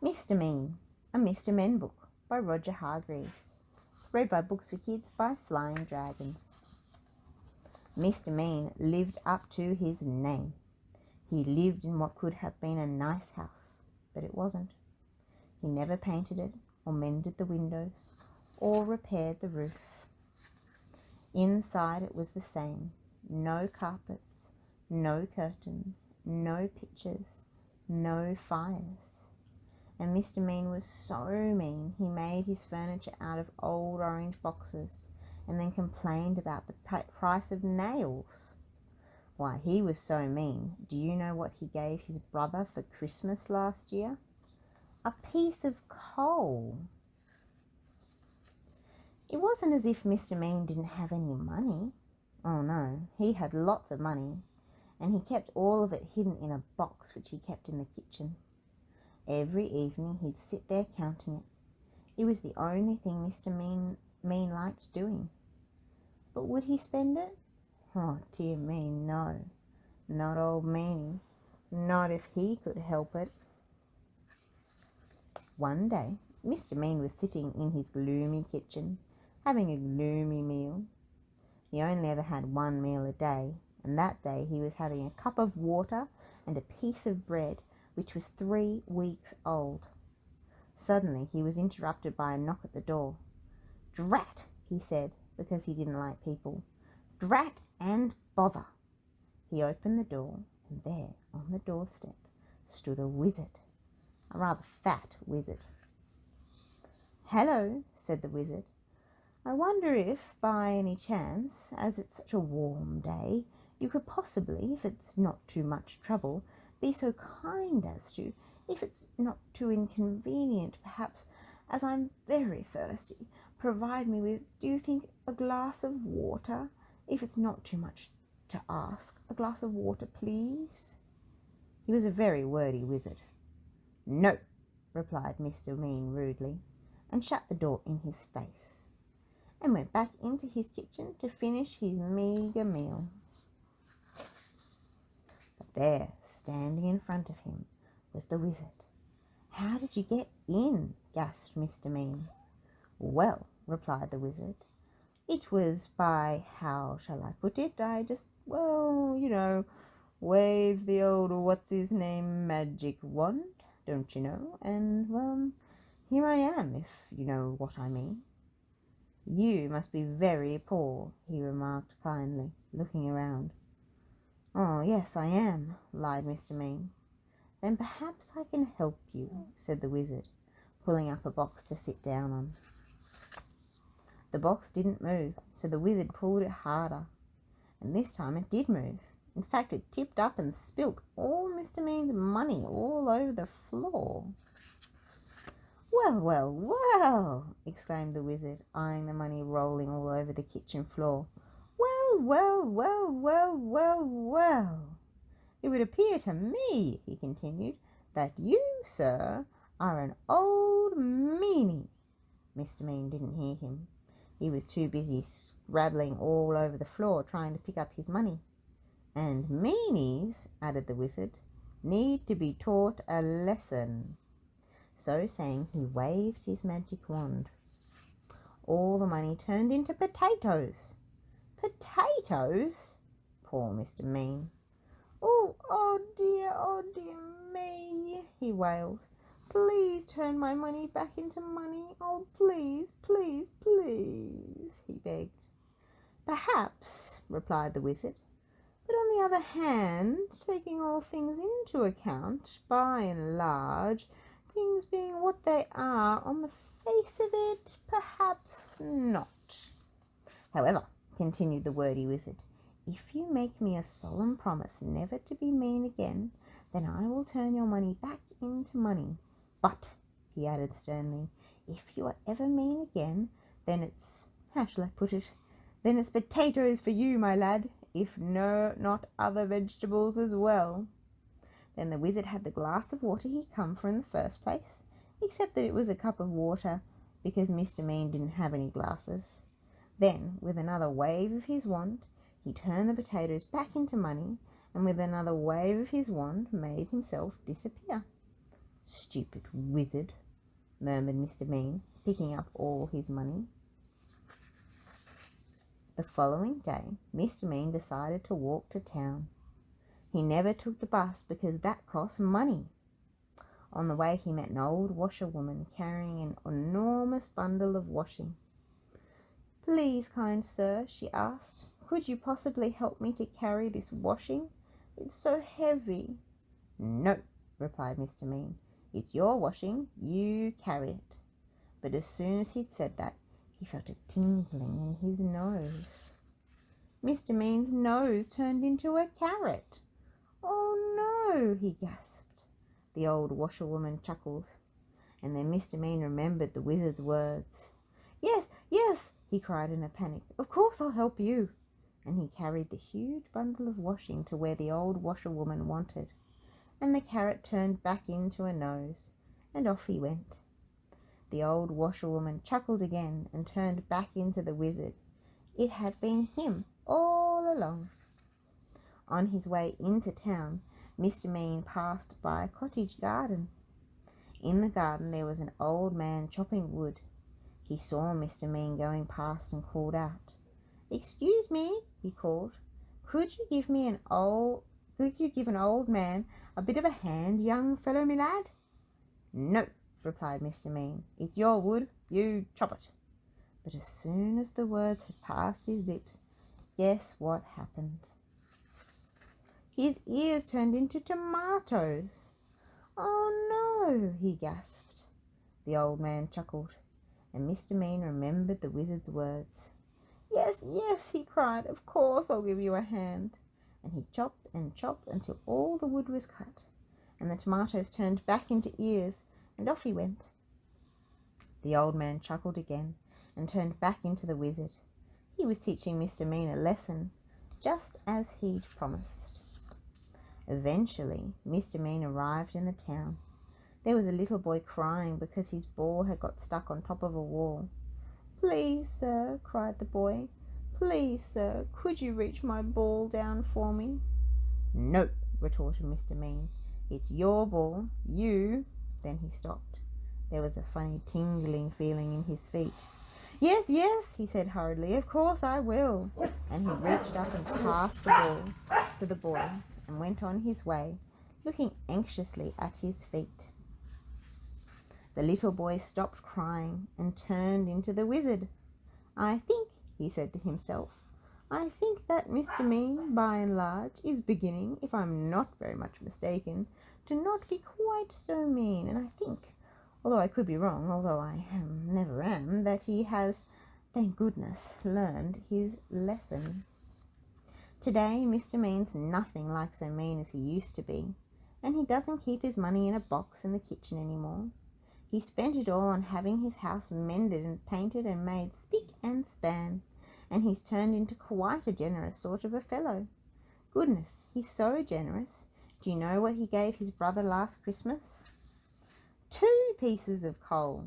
Mr. Mean, a Mr. Men book by Roger Hargreaves. Read by Books for Kids by Flying Dragons. Mr. Mean lived up to his name. He lived in what could have been a nice house, but it wasn't. He never painted it, or mended the windows, or repaired the roof. Inside it was the same. No carpets, no curtains, no pictures, no fires. And Mr. Mean was so mean he made his furniture out of old orange boxes and then complained about the price of nails. Why, he was so mean. Do you know what he gave his brother for Christmas last year? A piece of coal. It wasn't as if Mr. Mean didn't have any money. Oh no, he had lots of money, and he kept all of it hidden in a box which he kept in the kitchen. Every evening he'd sit there counting it. It was the only thing Mr. Mean liked doing. But would he spend it? Oh, dear me, no. Not old Meanie. Not if he could help it. One day, Mr. Mean was sitting in his gloomy kitchen, having a gloomy meal. He only ever had one meal a day, and that day he was having a cup of water and a piece of bread which was 3 weeks old. Suddenly he was interrupted by a knock at the door. "Drat," he said, because he didn't like people. "Drat and bother." He opened the door, and there, on the doorstep, stood a wizard, a rather fat wizard. "Hello," said the wizard. "I wonder if, by any chance, as it's such a warm day, you could possibly, if it's not too much trouble, be so kind as to, if it's not too inconvenient, perhaps, as I'm very thirsty, provide me with, do you think, a glass of water? If it's not too much to ask, a glass of water, please." He was a very wordy wizard. "No," replied Mr. Mean rudely, and shut the door in his face, and went back into his kitchen to finish his meagre meal. But there, standing in front of him, was the wizard. "How did you get in?" gasped Mr. Mean. "Well," replied the wizard, "it was by, how shall I put it, I just, waved the old what's-his-name magic wand, don't you know, and, here I am, if you know what I mean." "You must be very poor," he remarked kindly, looking around. "Oh, yes, I am," lied Mr. Mean. "Then perhaps I can help you," said the wizard, pulling up a box to sit down on. The box didn't move, so the wizard pulled it harder, and this time it did move. In fact, it tipped up and spilt all Mr. Mean's money all over the floor. "Well, well, well!" exclaimed the wizard, eyeing the money rolling all over the kitchen floor. "Well, well, well, well, well, well! It would appear to me," he continued, "that you, sir, are an old meanie." Mr. Mean didn't hear him. He was too busy scrabbling all over the floor trying to pick up his money. "And meanies," added the wizard, "need to be taught a lesson." So saying, he waved his magic wand. All the money turned into potatoes. "Potatoes?" Poor Mr. Mean. Oh dear me," he wailed. "Please turn my money back into money. Oh, please, please, please," he begged. "Perhaps," replied the wizard. "But on the other hand, taking all things into account, by and large, things being what they are on the face of it, perhaps not. However," continued the wordy wizard, "if you make me a solemn promise never to be mean again, then I will turn your money back into money. But," he added sternly, "if you are ever mean again, then it's, how shall I put it, then it's potatoes for you, my lad, if not other vegetables as well." Then the wizard had the glass of water he'd come for in the first place, except that it was a cup of water, because Mr. Mean didn't have any glasses. Then, with another wave of his wand, he turned the potatoes back into money, and with another wave of his wand made himself disappear. "Stupid wizard," murmured Mr. Mean, picking up all his money. The following day, Mr. Mean decided to walk to town. He never took the bus because that cost money. On the way, he met an old washerwoman carrying an enormous bundle of washing. "Please, kind sir," she asked, "could you possibly help me to carry this washing? It's so heavy." "No," replied Mr. Mean. "It's your washing. You carry it." But as soon as he'd said that, he felt a tingling in his nose. Mr. Mean's nose turned into a carrot. "Oh no," he gasped. The old washerwoman chuckled, and then Mr. Mean remembered the wizard's words. "Yes, yes," he cried in a panic. "Of course I'll help you." And he carried the huge bundle of washing to where the old washerwoman wanted, and the carrot turned back into a nose, and off he went. The old washerwoman chuckled again and turned back into the wizard. It had been him all along. On his way into town, Mr. Mean passed by a cottage garden. In the garden there was an old man chopping wood. He saw Mr. Mean going past and called out. "Excuse me," he called. Could you give an old man a bit of a hand, young fellow me lad?" "No," replied Mr. Mean. "It's your wood. You chop it." But as soon as the words had passed his lips, guess what happened? His ears turned into tomatoes. "Oh no," he gasped. The old man chuckled, and Mr. Mean remembered the wizard's words. "Yes, yes," he cried, "of course I'll give you a hand." And he chopped and chopped until all the wood was cut, and the tomatoes turned back into ears, and off he went. The old man chuckled again and turned back into the wizard. He was teaching Mr. Mean a lesson, just as he'd promised. Eventually, Mr. Mean arrived in the town. There was a little boy crying because his ball had got stuck on top of a wall. "Please, sir," cried the boy, "please, sir, could you reach my ball down for me?" "No," retorted Mr. Mean. "It's your ball. You—" Then he stopped. There was a funny tingling feeling in his feet. "Yes, yes," he said hurriedly, "of course I will." And he reached up and passed the ball to the boy and went on his way, looking anxiously at his feet. The little boy stopped crying and turned into the wizard. "I think," he said to himself, "I think that Mr. Mean, by and large, is beginning, if I'm not very much mistaken, to not be quite so mean, and I think, although I could be wrong, although I never am, that he has, thank goodness, learned his lesson. Today Mr. Mean's nothing like so mean as he used to be, and he doesn't keep his money in a box in the kitchen any more. He spent it all on having his house mended and painted and made spick and span, and he's turned into quite a generous sort of a fellow. Goodness, he's so generous. Do you know what he gave his brother last Christmas? 2 pieces of coal.